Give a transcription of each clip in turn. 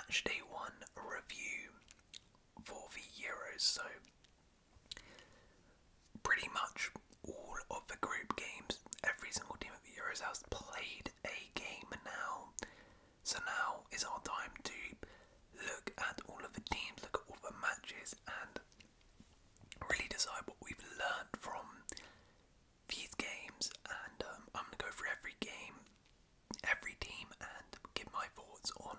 match day 1 review for the Euros. So pretty much all of the group games, every single team at the Euros has played a game now. So now is our time to look at all of the teams, look at all the matches, and really decide what we've learned from these games. And I'm going to go through every game, every team, and give my thoughts on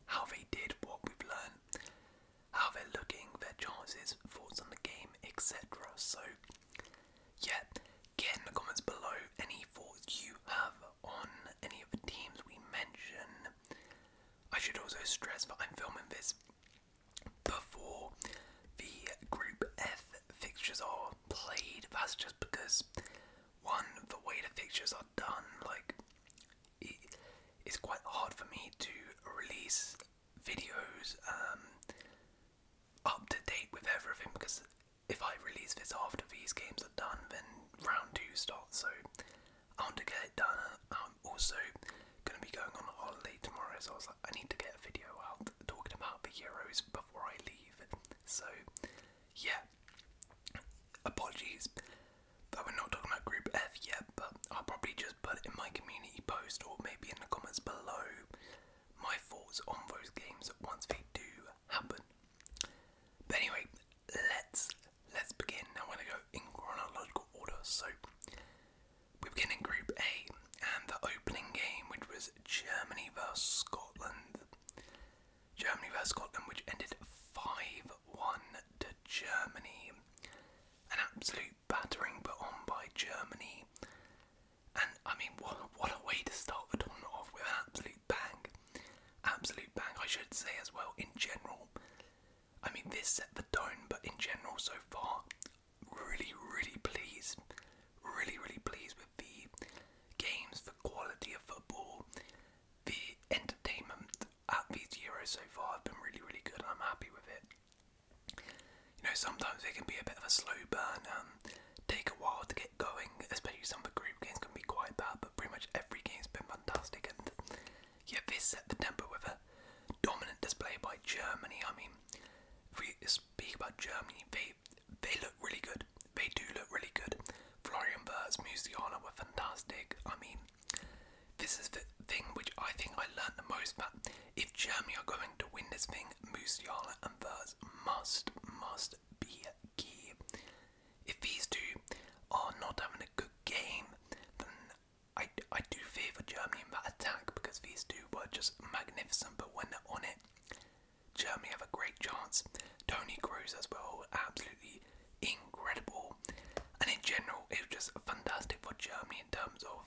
how they did, what we've learned, how they're looking, their chances, thoughts on the game, etc. So yeah, get in the comments below any thoughts you have on any of the teams we mention. I should also stress that I'm filming this before the Group F fixtures are played. That's just because, one, the way the fixtures are done, like, it's quite hard for me to release videos up to date with everything, because if I release this after these games are done, then round 2 starts, so I want to get it done. I'm also going to be going on a holiday tomorrow, so I was like, I need to get a video out talking about the Euros before I leave. So yeah, apologies that we're not talking about Group F yet, but I'll probably just put it in my community post or maybe in the comments below my thoughts on those games once they do happen. But anyway, let's begin. Now we're going to go in chronological order. So we begin in Group A, and the opening game, which was Germany versus Scotland. Germany versus Scotland, which ended 5-1 to Germany. An absolute battering put on by Germany. And I mean, what a way to start the tournament off, with an absolute bang. Absolute bang, I should say as well, in general. I mean, this set the tone, but in general so far, really pleased. Really pleased with the games, the quality of football, the entertainment at these Euros so far have been really good, and I'm happy with it. You know, sometimes they can be a bit of a slow burn, take a while to get going, especially some of the group games can be quite bad, but pretty much every game's been fantastic. And yeah, this set the tempo with a dominant display by Germany. I mean, if we speak about Germany, they look really good. They do look really good. Florian Wirtz, Musiala were fantastic. I mean, this is the thing which I think I learned the most, that if Germany are going to win this thing, Musiala and Wirtz must be key. If these two are not having a good game, then I do fear for Germany in that attack, because these two were just magnificent, but when they're on it, Germany have a great chance. Toni Kroos as well, absolutely incredible. And in general, it was just fantastic for Germany in terms of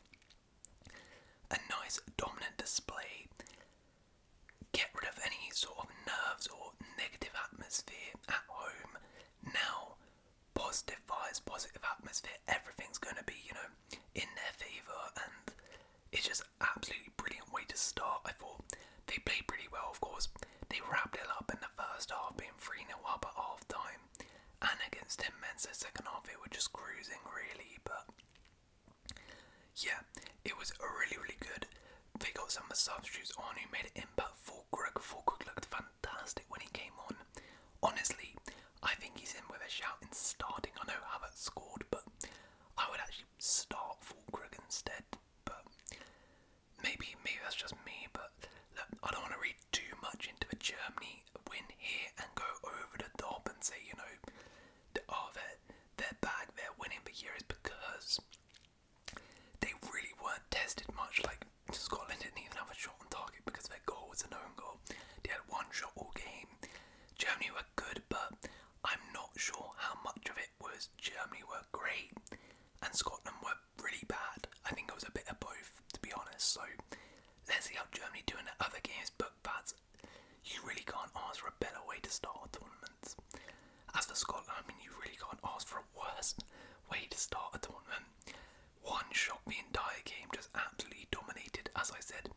a nice dominant display. Get rid of any sort of nerves or negative atmosphere at home. Now, positive vibes, positive atmosphere, everything's going to be, you know, in their favour, and it's just absolutely brilliant way to start. I thought they played pretty well, of course. They wrapped it up in the first half, being 3-0 up at half time, and against 10 men, so second half they were just cruising really. But yeah, it was really good. They got some of the substitutes on who made an impact. Fulkrug looked fantastic when he came on. Honestly, I think he's in with a shout in starting. I know Havertz scored, but I would actually start Fulkrug instead. But maybe that's just me. But look, I don't want to read too much into the Germany win here and go over the top and say, you know, oh, they're back, they're winning the Euros, because they really weren't tested much. Like, Scotland didn't even have a shot on target because their goal was an own goal. They had one shot all game. Germany were good, but I'm not sure how much of it was Germany were great and Scotland were really bad. I think it was a bit of both, to be honest. So let's see how Germany do in the other games, but you really can't ask for a better way to start a tournament. As for Scotland, I mean, you really can't ask for a worse way to start a tournament. One shot the entire game, just absolutely dominated. As I said,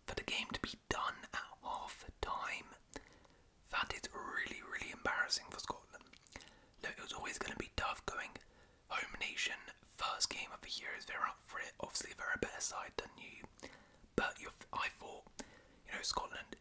for the game to be done at half time, that is really embarrassing for Scotland. Look, it was always going to be tough going home nation, first game of the year, is they're up for it. Obviously they're a better side than you, but I thought, you know, Scotland,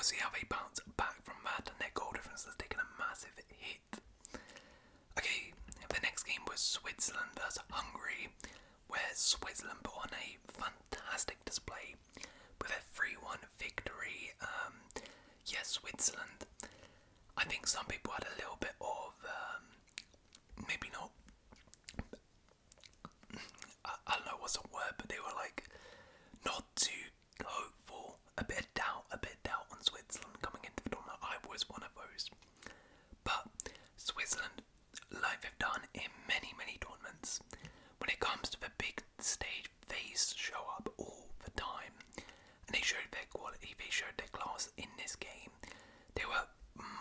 we'll see how they bounce back from that, and their goal difference has taken a massive hit. Okay, the next game was Switzerland versus Hungary, where Switzerland put on a fantastic display with a 3-1 victory. Yes, Switzerland. I think some people had a little bit of, maybe not, I don't know what's the word, but they were like, not too hopeful, a bit of doubt on Switzerland coming into the tournament. I was one of those. But Switzerland, like they've done in many, many tournaments, when it comes to the big stage, they show up all the time. And they showed their quality, they showed their class in this game. They were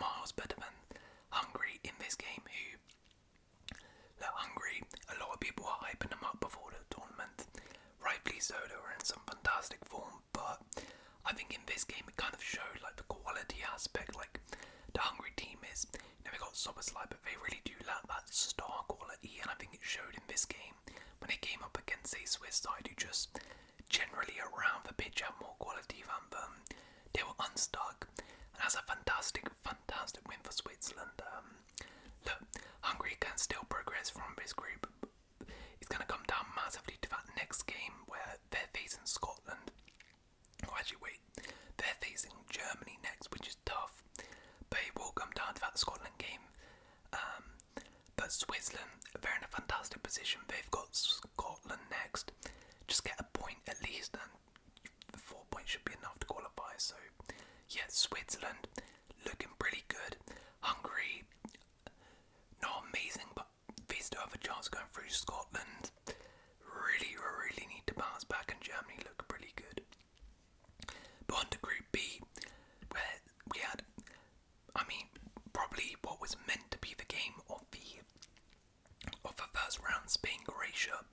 miles better than Hungary in this game, who, look, Hungary, a lot of people were hyping them up before the tournament. Rightfully so, they were in some fantastic form, but I think in this game it kind of showed like the quality aspect. Like the Hungary team is, you know, they got Soboslai, but they really do lack that star quality, and I think it showed in this game when they came up against a Swiss side who just generally around the pitch have more quality than them. They were unstuck, and that's a fantastic win for Switzerland. Look, Hungary can still progress from this group. It's going to come down massively to that next game where they're facing Scotland. Oh, actually, wait, they're facing Germany next, which is tough. But it will come down to that Scotland game. But Switzerland, they're in a fantastic position. They've got Scotland next. Just get a point at least, and 4 points should be enough to qualify. So, yeah, Switzerland looking pretty good. Hungary, not amazing, but they still have a chance going through. Scotland really need to bounce back, and Germany look pretty good. But on to Group B, where we had, I mean, probably what was meant to be the game of the first round, Spain, Croatia,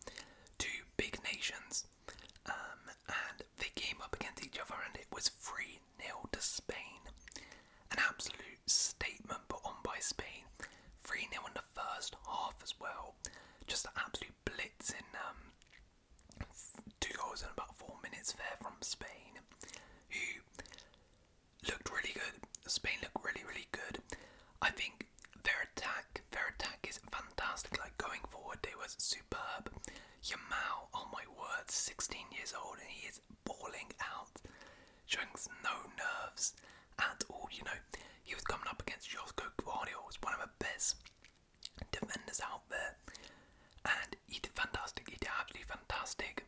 two big nations, and they came up against each other, and it was 3-0 to Spain. An absolute statement put on by Spain. 3-0 in the first half as well. Just an absolute blitz in 2 goals in about 4 minutes there from Spain, who looked really good. Spain looked really good. I think their attack is fantastic. Like going forward, they were superb. Yamal, oh my word, 16 years old, and he is balling out, showing no nerves at all. You know, he was coming up against Josko Gvardiol, who was one of the best defenders out there, and he did fantastic. He did absolutely fantastic.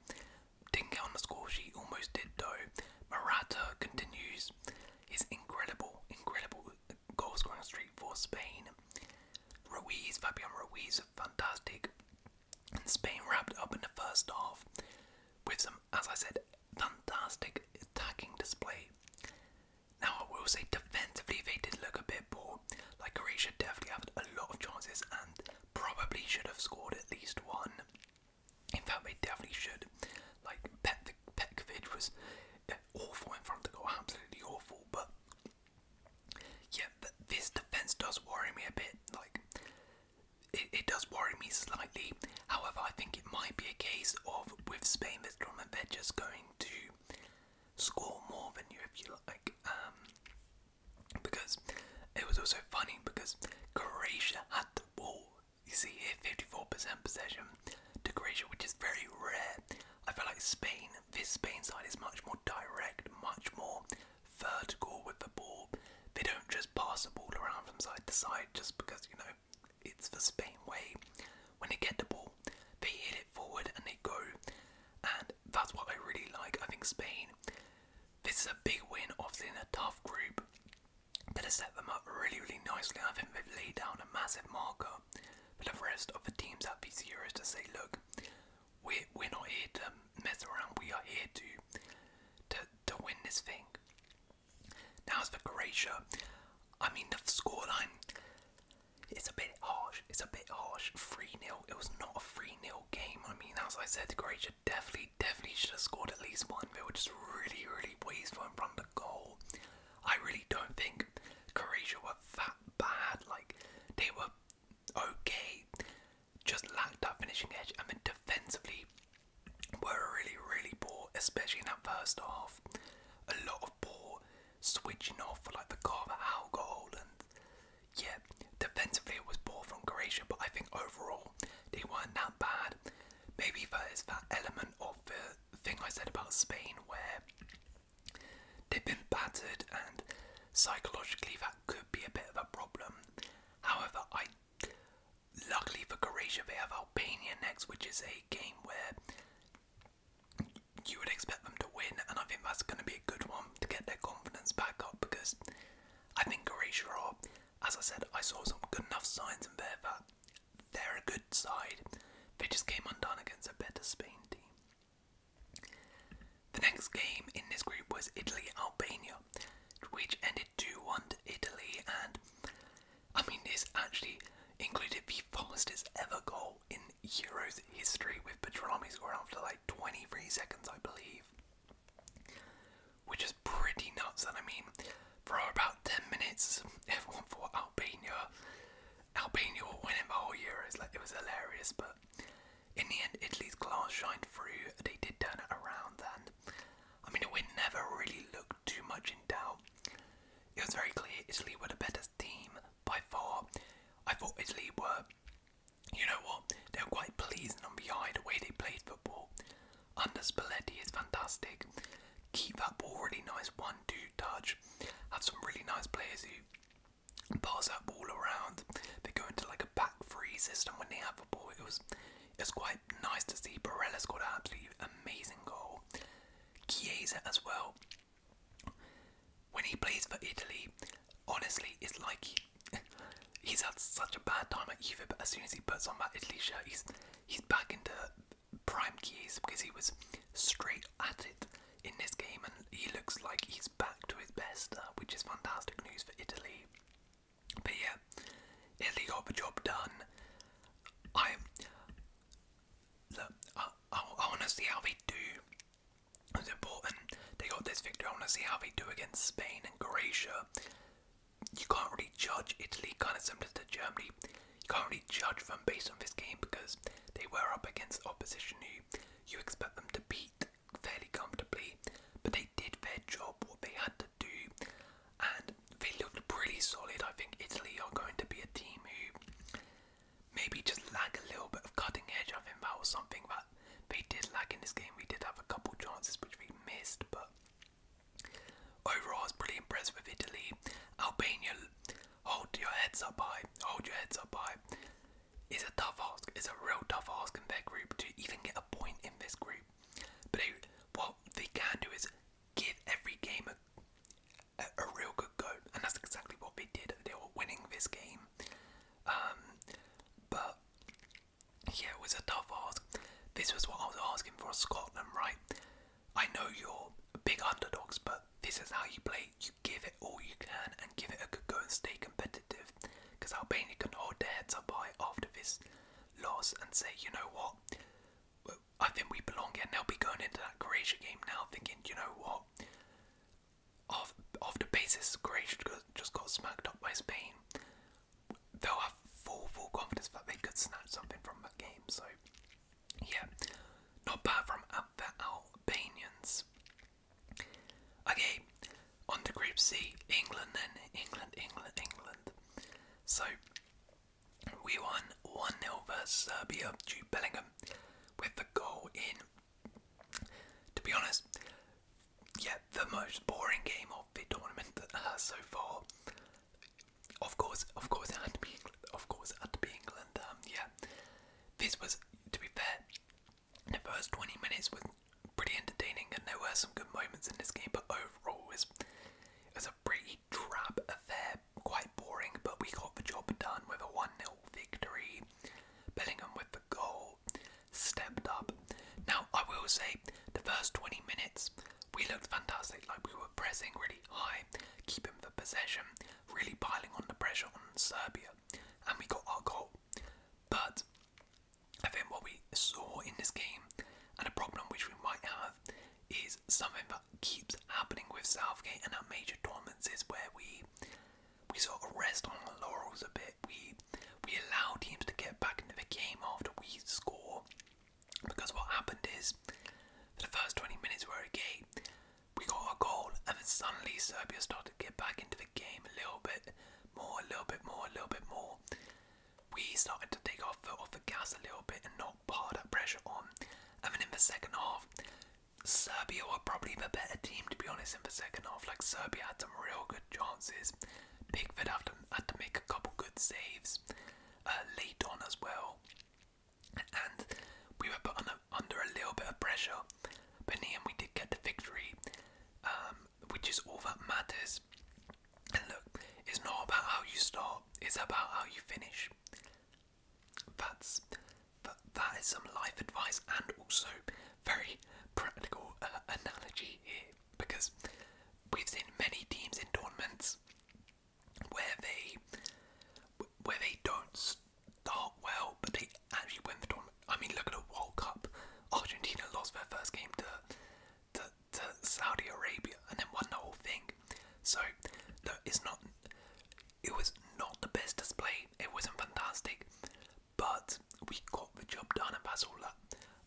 Didn't get on the score sheet, almost did though. Morata continues his incredible goal scoring streak for Spain. Fabian Ruiz, fantastic. And Spain wrapped up in the first half with some, as I said, fantastic attacking display. Now I will say defensively they did look a bit poor. Like Croatia definitely had a lot of chances and probably should have scored at least one. In fact, they definitely should. Like Petkovic was awful in front of the goal, absolutely awful. But yeah, this defence does worry me a bit. Like it does worry me slightly. However, I think it might be a case of with Spain this tournament they're just going to score more than you, if you like. Because it was also funny because Croatia had the ball. You see here, 54% possession to Croatia, which is very rare. I feel like Spain, this Spain side is much more direct, much more vertical with the ball. They don't just pass the ball around from side to side just because, you know, it's the Spain way. When they get the ball, they hit it forward and they go. And that's what I really like. I think Spain, this is a big win, obviously in a tough group. Going to set them up really nicely. I think they've laid down a massive marker for the rest of the teams at these Euros to say, look, we're not here to mess around. We are here to win this thing. Now as for Croatia, I mean the scoreline, it's a bit harsh. 3-0. It was not a 3-0 game. I mean, as I said, Croatia definitely should have scored at least one. They were just really wasteful in front of the goal. I really don't think Croatia were that bad. Like, they were okay, just lacked that finishing edge. I mean, defensively were really poor, especially in that first half. A lot of poor switching off for like the Carvajal goal, and yeah, defensively it was poor from Croatia, but I think overall they weren't that bad. Maybe there's that element of the thing I said about Spain where they've been battered and psychologically that could be a bit of a problem. However, luckily for Croatia they have Albania next, which is a game where you would expect them to win, and I think that's going to be a good one to get their confidence back up, because I think Croatia are, as I said, I saw some good enough signs in there that they're a good side. They just came undone against a better Spain team. The next game in this group was Italy-Albania, which ended 2-1 to Italy, and I mean this actually included the fastest ever goal in Euros history, with Petrami scoring after like 23 seconds I believe, which is pretty nuts. And I mean, for about 10 minutes everyone thought Albania were winning the whole Euros, like it was hilarious, but in the end Italy's class shined through. They did turn it around, and I mean the win never really looked too much in doubt. It was very clear Italy were the better team by far. I thought Italy were, you know what, they were quite pleasing on the eye the way they played football. Under Spalletti is fantastic. Keep that ball really nice, 1-2 touch. Have some really nice players who pass that ball around. They go into like a back three system when they have the ball. It was quite nice to see. Barella scored an absolutely amazing goal. Chiesa as well. When he plays for Italy, honestly, it's like he's had such a bad time at Juve, but as soon as he puts on that Italy shirt, he's back into prime Chiesa, because he was straight at it in this game, and he looks like he's back to his best, which is fantastic news for Italy. But yeah, Italy got the job done. I want to see how they do. It's important. They got this victory. I want to see how they do against Spain and Croatia. You can't really judge Italy, kind of similar to Germany. You can't really judge them based on this game, because they were up against opposition who you expect them to beat fairly comfortably, but they did their job, what they had to do, and they looked pretty solid. I think Italy are going to be a team who maybe just lack a little bit of cutting edge. I think that was something that they did lack in this game. We did have a couple chances which we missed, but overall I was pretty impressed with Italy. Albania, hold your heads up high. Hold your heads up high. It's a tough ask. It's a real tough ask in their group to even get a point in this group. But what they can do is give every game a real good go, and that's exactly what they did. They were winning this game. But yeah, it was a tough ask. This was what I was asking for Scotland, right? I know you're big underdogs, but this is how you play. You give it all you can and give it a good go and stay competitive, because Albania can hold their heads up high after this loss and say, you know what, I think we belong here. And they'll be going into that Croatia game now thinking, you know what, off the basis Croatia just got smacked up by Spain, they'll have full confidence that they could snatch something from that game. So yeah, not bad from the Albanians. Okay, on to Group C, England then. England. So we won 1-0 versus Serbia. Jude Bellingham with the goal in, to be honest, yeah, the most boring game of the tournament so far. Of course it had to be England. Yeah, this was, to be fair, the first 20 minutes was pretty entertaining, and there were some good moments in this game, but overall it was a pretty drab affair, quite boring, but we got the job done with a 1-0 victory. Bellingham with the goal, stepped up. Now I will say, the first 20 minutes we looked fantastic, like we were pressing really high, keeping the possession, really piling on the pressure on Serbia, and we got our goal. But I think what we saw in this game, and a problem which we might have, is something that keeps happening with Southgate and our major tournaments, is where we sort of rest on our laurels a bit. We allow teams to get back into the game after we score, because what happened is, for the first 20 minutes were okay, we got our goal, and then suddenly Serbia started to get back into the game a little bit more, a little bit more, a little bit more. We started to take our foot off the gas a little bit and not put that pressure on. And then in the second half, Serbia were probably the better team, to be honest, in the second half. Like, Serbia had some real good chances. Pickford had to make a couple good saves late on as well. And we were put under a little bit of pressure. But in the end, we did get the victory, which is all that matters. And look, it's not about how you start, it's about how you finish. That is some life advice and also very practical analogy here, because we've seen many teams in tournaments where they don't start well, but they actually win the tournament. I mean, look at the World Cup. Argentina lost their first game to Saudi Arabia and then won the whole thing. So look, it was not the best display. It wasn't fantastic, but we got the job done, and that's all that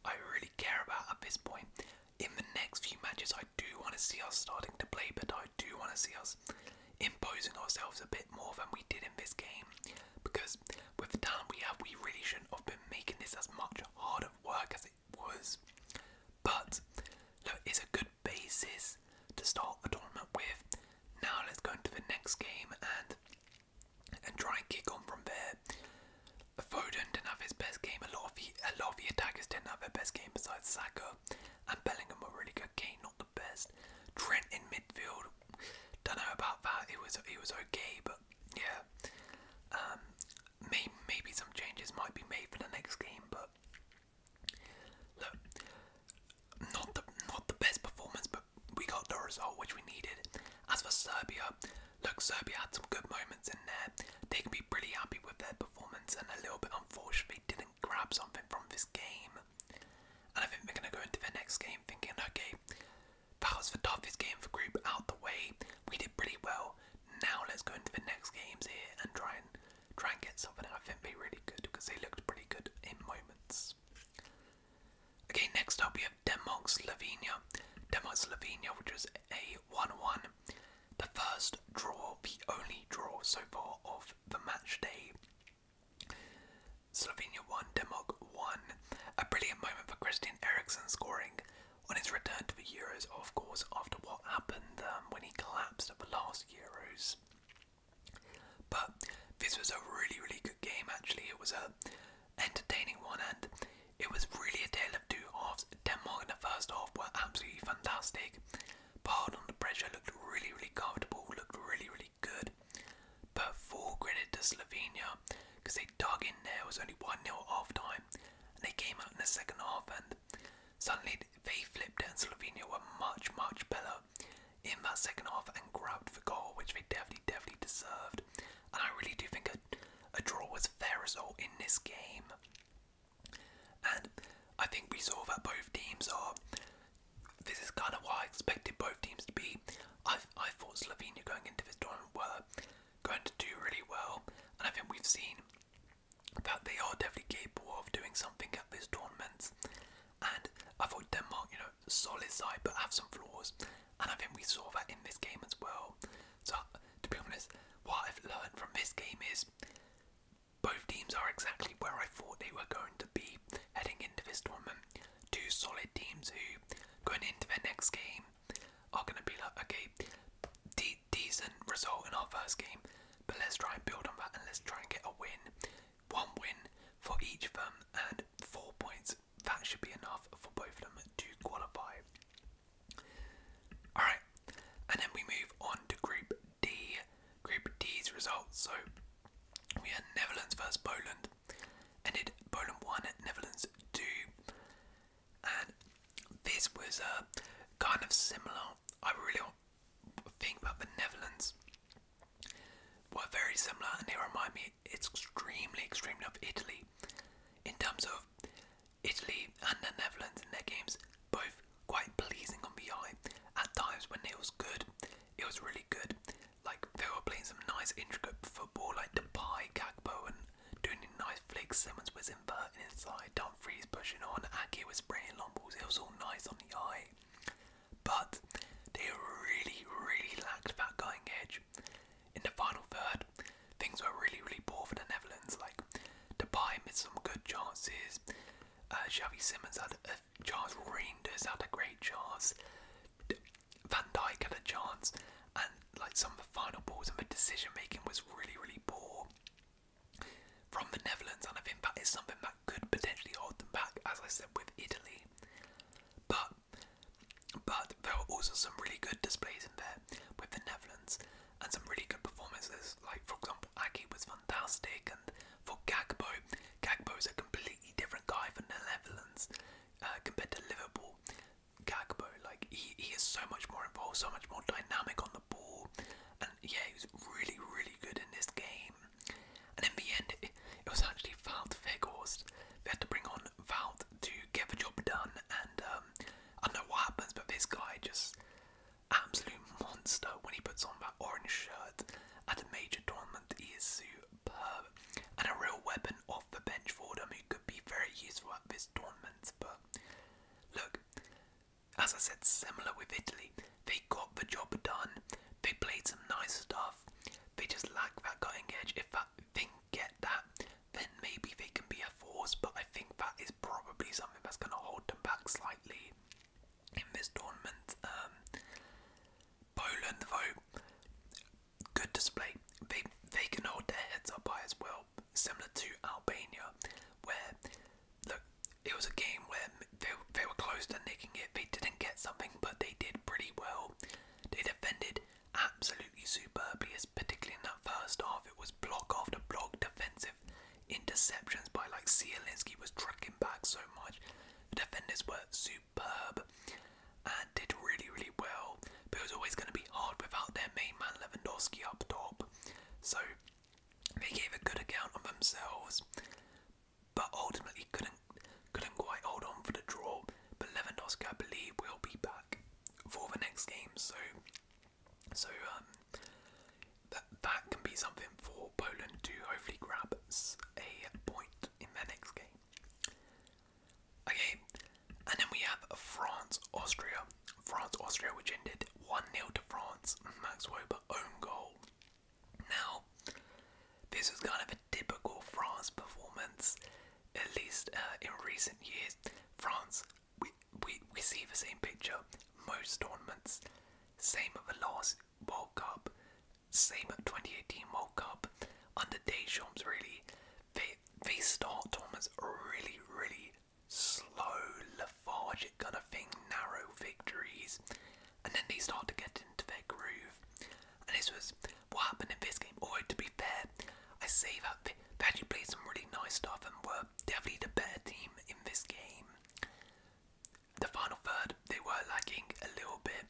I really care about at this point. In the next few matches, I do want to see us starting to play better. I do want to see us imposing ourselves a bit more than we did in this game, because with the talent we have, we really shouldn't have been making this as much harder work as it was. But look, it's a good basis to start the tournament with. Now let's go into the next game and try and kick on from there. Foden didn't have his best game. A lot of the attackers didn't have their best game besides Saka, and Bellingham were really good. Kane not the best. Trent in midfield, don't know about that. He was okay, but yeah, maybe some changes might be made for the next game. But look, not the best performance, but we got the result which we needed. As for Serbia, look, Serbia had some good moments in there. They can be pretty happy with their performance, and a little bit unfortunately didn't grab something from this game. And I think we're going to go into the next game thinking, okay, that was the toughest game for group out the way. We did pretty well. Now let's go into the next games here and try and get something I think they're really good, because they looked pretty good in moments. Okay, next up we have Denmark-Slovenia. Denmark-Slovenia, which was a 1-1. The first draw, the only draw so far of the match day. Slovenia won, Denmark won. A brilliant moment for Christian Eriksen scoring on his return to the Euros, of course, after what happened when he collapsed at the last Euros. But this was a really, really good game, actually. It was a entertaining one, and it was really a tale of two halves. Denmark in the first half were absolutely fantastic. Hard on the pressure, looked really, really comfortable, looked really, really good. But full credit to Slovenia, because they dug in there. It was only 1-0 at half time, and they came out in the second half, and suddenly they flipped it, and Slovenia were much, much better in that second half and grabbed the goal, which they definitely deserved. And I really do think a draw was a fair result in this game. And I think we saw that both teams are. This is kind of what I expected both teams to be. I thought Slovenia going into this tournament were going to do really well, and I think we've seen that they are definitely capable of doing something at this tournament. And I thought Denmark, solid side, but have some flaws, and I think we saw that in this game as well. So, to be honest, what I've learned from this game is both teams are exactly where I thought they were going to be heading into this tournament. Two solid teams who, going into their next game, are going to be like, okay, decent result in our first game, but let's try and build on that, and let's try and get a win. One win for each of them, and 4 points. That should be enough for both of them to qualify. Alright, and then we move on to Group D. Group D's results. So we had Netherlands versus Poland. Ended Poland 1, Netherlands 2. And this was kind of similar. I really think that the Netherlands were very similar, and they remind me extremely of Italy. In terms of Italy and the Netherlands in their games, both quite pleasing on the eye. At times when it was good, it was really good. Like, they were playing some nice intricate football, like Depay, Gakpo, and doing nice flicks. Simmons was inverting inside, Dumfries pushing on, Ake was spraying long balls. It was all nice on the eye. But they really lacked that going edge. In the final third, things were really poor for the Netherlands. Like, Depay missed some good chances. Xavi Simons had a chance. Reinders had a great chance. Van Dijk had a chance, and like some of the final balls and the decision making was really poor from the Netherlands, and I think that is something that could potentially hold them back, as I said with Italy. But there were also some really good displays in there with the Netherlands, and some really good performances. Like, for example, Ake was fantastic, and for Gakpo is a completely different guy from the Netherlands compared to Liverpool. Gakpo, like, he is so much more involved, so much more dynamic on the ball, and yeah, he was really good in this game. And in the end, it was actually Wout Weghorst. They had to bring on Wout to get the job done, and I don't know what happens, but this guy just absolute monster when he puts on that orange shirt at a major tournament. He is superb and a real weapon off the bench for them, who could be very useful at this tournament. But look, as I said, similar with Italy, they got the job done. They played some nice stuff. They just lack that cutting edge. If they can get that, then maybe they can be a force. But I think that is probably something that's going to hold them back slightly in this tournament. Poland, though, good display. They can hold their heads up high as well, similar to Albania, where look, it was a game where they were close to nicking it. They didn't get something, but they did pretty well. They defended absolutely superbly, particularly in that first half. It was block after block, defensive interceptions by like Zielinski was tracking back so much. The defenders were superb and did really well, but it was always going to be hard without their main man Lewandowski up top. So they gave a good account of themselves, but ultimately couldn't quite hold on for the draw. But Lewandowski, I believe, will be back for the next game. So that can be something for Poland to hopefully grab a point in their next game. Okay, and then we have France-Austria. France-Austria, which ended 1-0 to France. Max Wober own goal. Now, this was kind of a typical France performance, at least in recent years. France, we see the same picture most tournaments. Same at the last World Cup, same at 2018 World Cup. Under Deschamps, really, they start tournaments really slow, lethargic kind of thing, narrow victories, and then they start to get into their groove. And this was what happened in this game. Although, to be fair, I say that they actually played some really nice stuff and were definitely the better team in this game. The final third, they were lacking a little bit,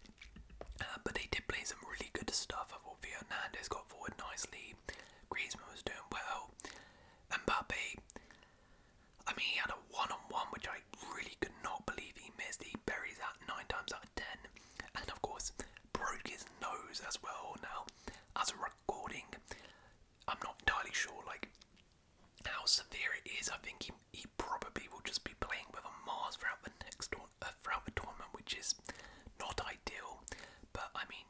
but they did play some really good stuff. I thought Fernandes got forward nicely, Griezmann was doing well, Mbappe, I mean, he had a one-on-one which I really could not believe he missed. He buries that 9 times out of 10, and of course broke his nose as well. Now, as a recording, I'm not entirely sure like how severe it is. I think he probably will just be playing with a mask throughout the throughout the tournament, which is not ideal. But I mean,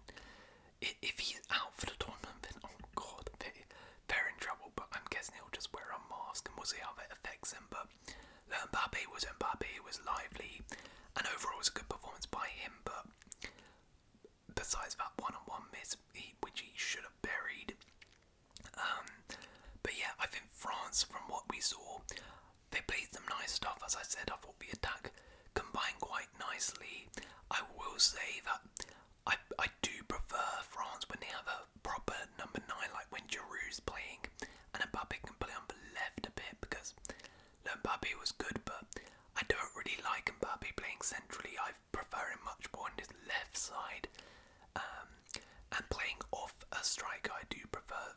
if he's out for the tournament, then oh god, they're in trouble. But I'm guessing he'll just wear a mask, and we'll see how that affects him. But Mbappe was lively, and overall it was a good performance by him. But besides that one-on-one miss, which he should have buried. But yeah, I think France, from what we saw, they played some nice stuff. As I said, I thought the attack combined quite nicely. I will say that I do prefer France when they have a proper number 9, like when Giroud's playing, and Mbappe can play on the left a bit, because Mbappe was good, but I don't really like Mbappe playing centrally. I prefer him much more on his left side, and playing off a striker. I do prefer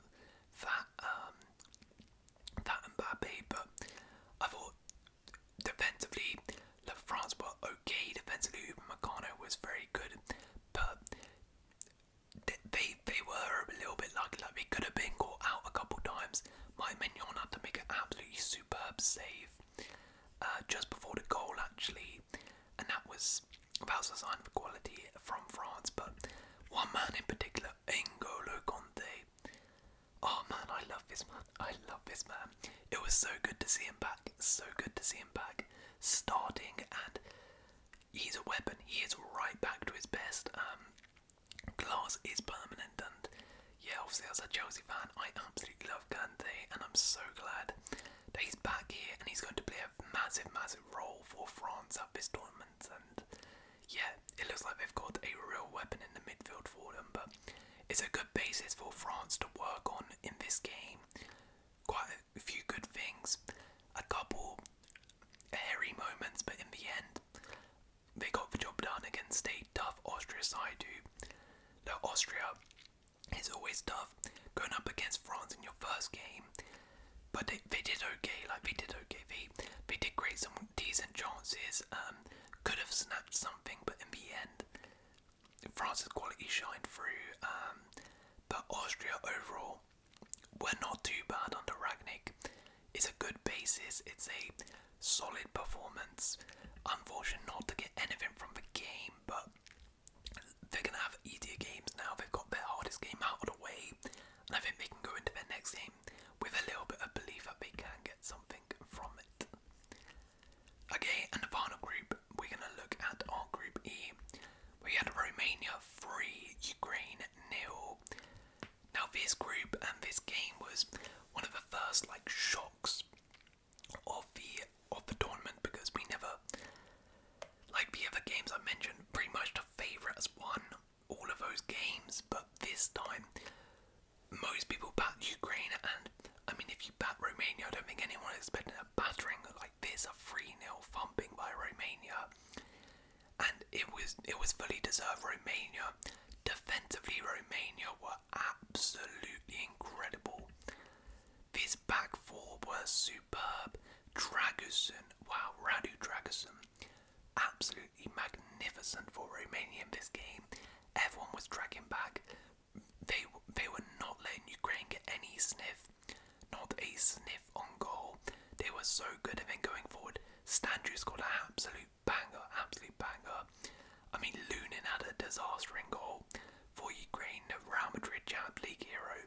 that Mbappe, but I thought defensively, France were okay defensively. Upamecano was very good, but they were a little bit lucky. Like, they could have been caught out a couple times. Mike Mignon had to make an absolutely superb save just before the goal, actually, and that was a sign of quality from France. But obviously as a Chelsea fan, I absolutely love Kante, and I'm so glad that he's back here and he's going to play a massive, massive role for France at this tournament. And yeah, it looks like they've got a real weapon in the midfield for them, but it's a good basis for France to work on in this game. Quite a few good things, a couple hairy moments, but in the end, they got the job done against a tough Austria side who, though Austria is always tough going up against France in your first game, but they did okay. They did create some decent chances. Could have snapped something, but in the end, France's quality shined through. But Austria overall were not too bad under Rangnick. It's a good basis. It's a solid performance. Unfortunate not to get anything from the game, but they're going to have easier games now. They've got their hardest game out of the way, and I think they can go into their next game with a little bit of belief that they can get something from it. Okay, and the final group, we're going to look at our Group E. We had Romania 3, Ukraine 0. Now this group and this game was one of the first shocks of the tournament, because we never, like the other games I mentioned, pretty much the favourites won all of those games, but this time most people backed Ukraine, and I mean, if you back Romania, I don't think anyone was expecting a battering like this, a 3-0 thumping by Romania, and it was fully deserved. Romania, defensively, Romania were absolutely incredible. This back four was superb. Dragusin, wow, Radu Dragusin, absolutely magnificent for Romania in this game. Everyone was dragging back. They were not letting Ukraine get any sniff, not a sniff on goal. They were so good. And then going forward, Standrew's got an absolute banger, I mean, Lunin had a disaster in goal for Ukraine, the Real Madrid Champions League hero.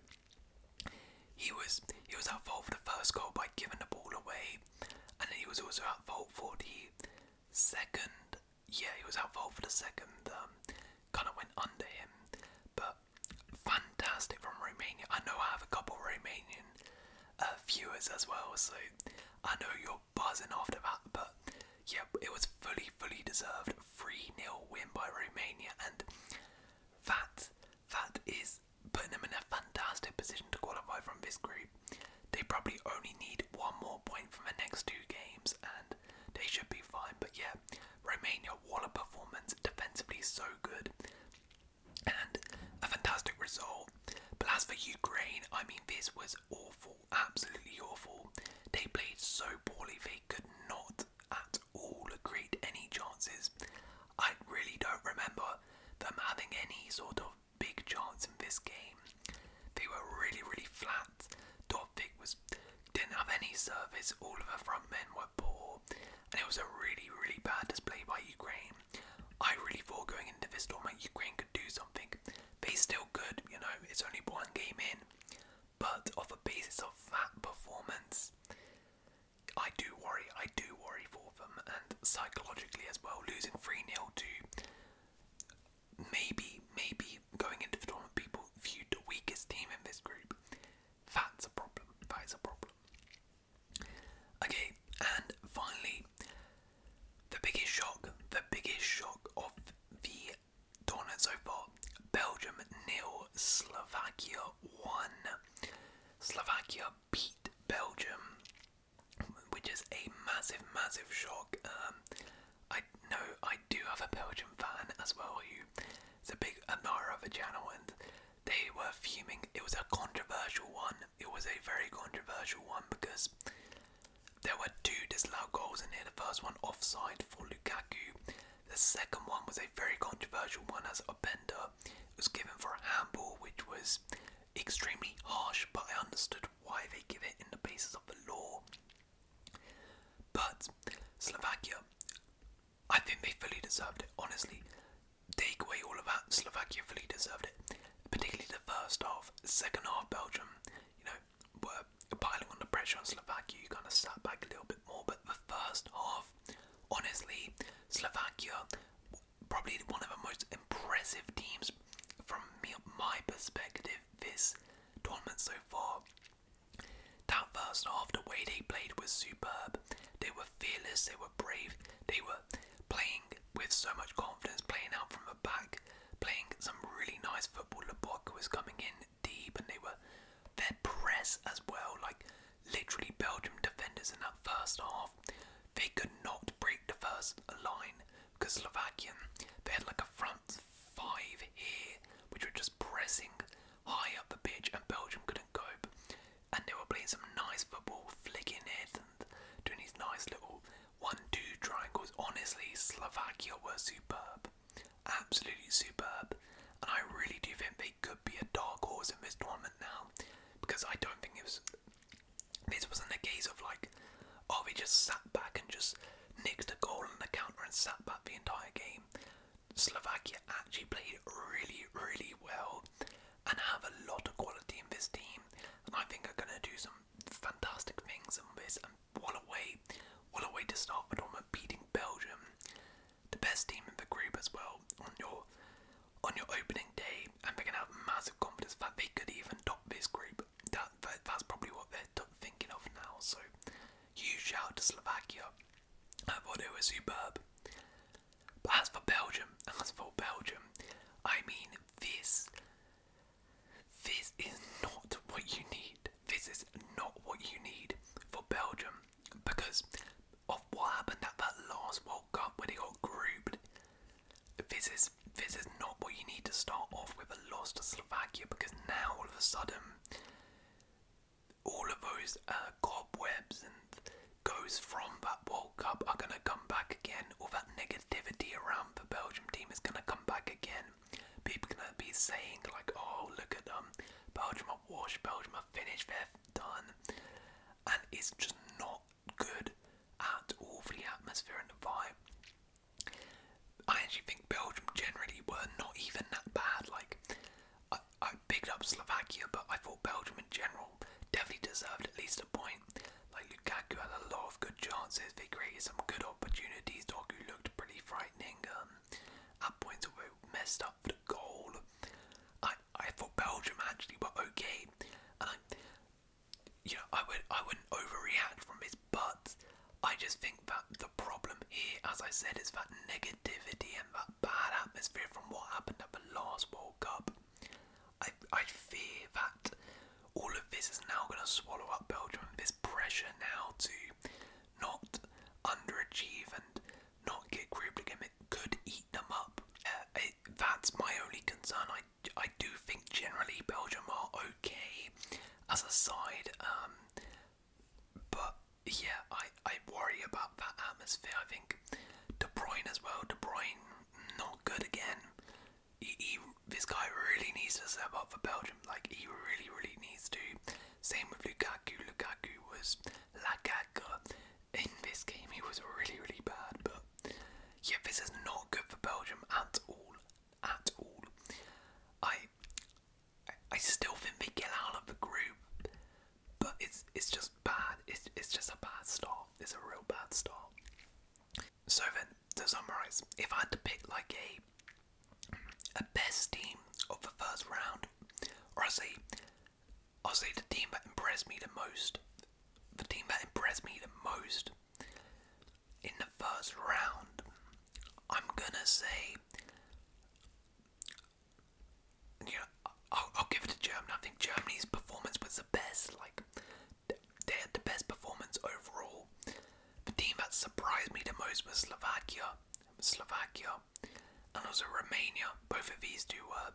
He was at fault for the first goal by giving the ball away, and then he was also at fault for the second. Yeah, he was at fault for the second. Kind of went under him, but fantastic from Romania. I know I have a couple Romanian viewers as well, so I know you're buzzing after that. But yeah, it was fully deserved. 3-0 win by Romania, and that is putting them in a fantastic position to qualify from this group. They probably only need one more point from the next two games, and they should be fine. But yeah, Romania, what a performance, defensively so good, and a fantastic result. But as for Ukraine, I mean, this was awful, absolutely awful. They played so poorly, they could not at all create any chances. I really don't remember them having any sort of big chance in this game. They were really flat. Dovvik didn't have any service, all of the front men were poor, and it was a really bad display by Ukraine. I really thought going into this tournament Ukraine could do something. They still could, you know, it's only one game in, but off the basis of that performance, I do worry for them, and psychologically as well, losing 3-0 to maybe going into the tournament people viewed the weakest team in this group. That's a problem. That is a problem. Okay, and finally, the biggest shock of the tournament so far. Belgium 0, Slovakia 1. Slovakia beat Belgium, which is a massive shock. I know I do have a Belgium fan as well who is a big admirer of the channel, and they were fuming. It was a controversial one. It was a very controversial one because there were two disallowed goals in here. The first one offside for Lukaku. The second one was a very controversial one as Openda was given for a handball, which was extremely harsh, but I understood why they give it in the basis of the law. But Slovakia, I think they fully deserved it. Honestly, take away all of that, Slovakia fully deserved it. Particularly the first half. The second half, Belgium, you know, were piling on the pressure on Slovakia. You kind of sat back a little bit more. But the first half, honestly, Slovakia, probably one of the most impressive teams from my perspective this performance so far. That first half, the way they played was superb. They were fearless, they were brave, they were playing with so much confidence, playing out from the back, playing some really nice football. Lebocq was coming in deep, and their press as well, like literally Belgium defenders in that first half, they could not break the first line, because Slovakian, they had like a front five here, which were just pressing high up the pitch, and Belgium couldn't cope. And they were playing some nice football, flicking it and doing these nice little 1-2 triangles. Honestly, Slovakia were superb, absolutely superb, and I really do think they could be a dark horse in this tournament now, because I don't think this wasn't a case of like, oh, they just sat back and just nicked a goal on the counter and sat back the entire game. Slovakia actually played really, really well and have a lot of quality in this team, and I think are going to do some fantastic things in this. And what a way to start the tournament, beating Belgium, the best team in the group as well, on your opening day, and they're going to have massive confidence that they could even top this group. That's probably what they're thinking of now. So huge shout out to Slovakia. I thought it was superb. But as for Belgium, I mean, this is not what you need. This is not what you need for Belgium, because of what happened at that last World Cup where they got grouped. This is not what you need to start off with a loss to Slovakia, because now all of a sudden all of those cobwebs and goes from that World Cup are going to come back again. All that negativity around the Belgium team is going to come back again. People are going to be saying like, oh, look at them, Belgium are washed, Belgium are finished, they're done. And it's just not good at all for the atmosphere and the vibe. I actually think Belgium generally were not even that bad. Like, I picked up Slovakia, but I thought Belgium in general definitely deserved at least a point. Like, Lukaku had a lot of good chances, they created some good opportunities. Dogu looked pretty frightening. At points where we messed up the goal. I thought Belgium actually were okay, and I wouldn't overreact from this, but I just think that the problem here, as I said, is that negativity and that bad atmosphere from what happened at the last World Cup. I fear that all of this is now going to swallow up Belgium. This pressure now to not underachieve and not get grouped again, it could eat them up. That's my only concern. I do think generally Belgium are okay as a side, but yeah, I worry about that atmosphere. I think De Bruyne as well. De Bruyne not good again. This guy really needs to step up for Belgium. Like, he really needs to. Same with Lukaku. Lukaku was la caca in this game. He was really bad. But yeah, this is not good for Belgium at all. At all. I still think they get out of the group, but it's just bad. It's just a bad start. It's a real bad start. So then, to summarise, if I had to pick like a best team of the first round, or I'll say the team that impressed me the most, the team that impressed me the most in the first round, I'm gonna say, I'll give it to Germany. I think Germany's performance was the best. Like, they had the best performance overall. The team that surprised me the most was Slovakia, and also Romania. Both of these two were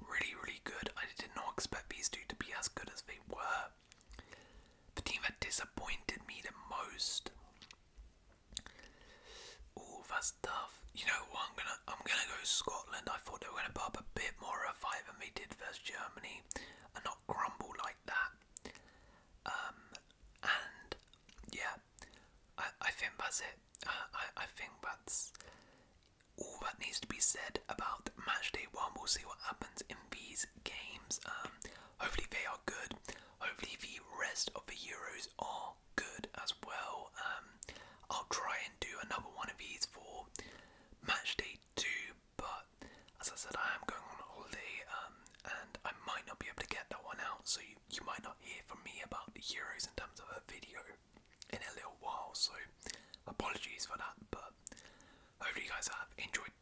really good. I did not expect these two to be as good as they were. The team that disappointed me the most. Oh, that's tough. You know what? I'm gonna go Scotland. I thought they were gonna put up a bit more of a fight than they did versus Germany, and not crumble like that. And yeah, I think that's it. I think that's all that needs to be said about match day 1. We'll see what happens in these games. Hopefully they are good. Hopefully the rest of the Euros are good as well. I'll try and do another one of these for match day 2, but as I said, I am going on holiday, and I might not be able to get that one out, so you might not hear from me about the Euros in terms of a video in a little while, so apologies for that, but hopefully you guys have enjoyed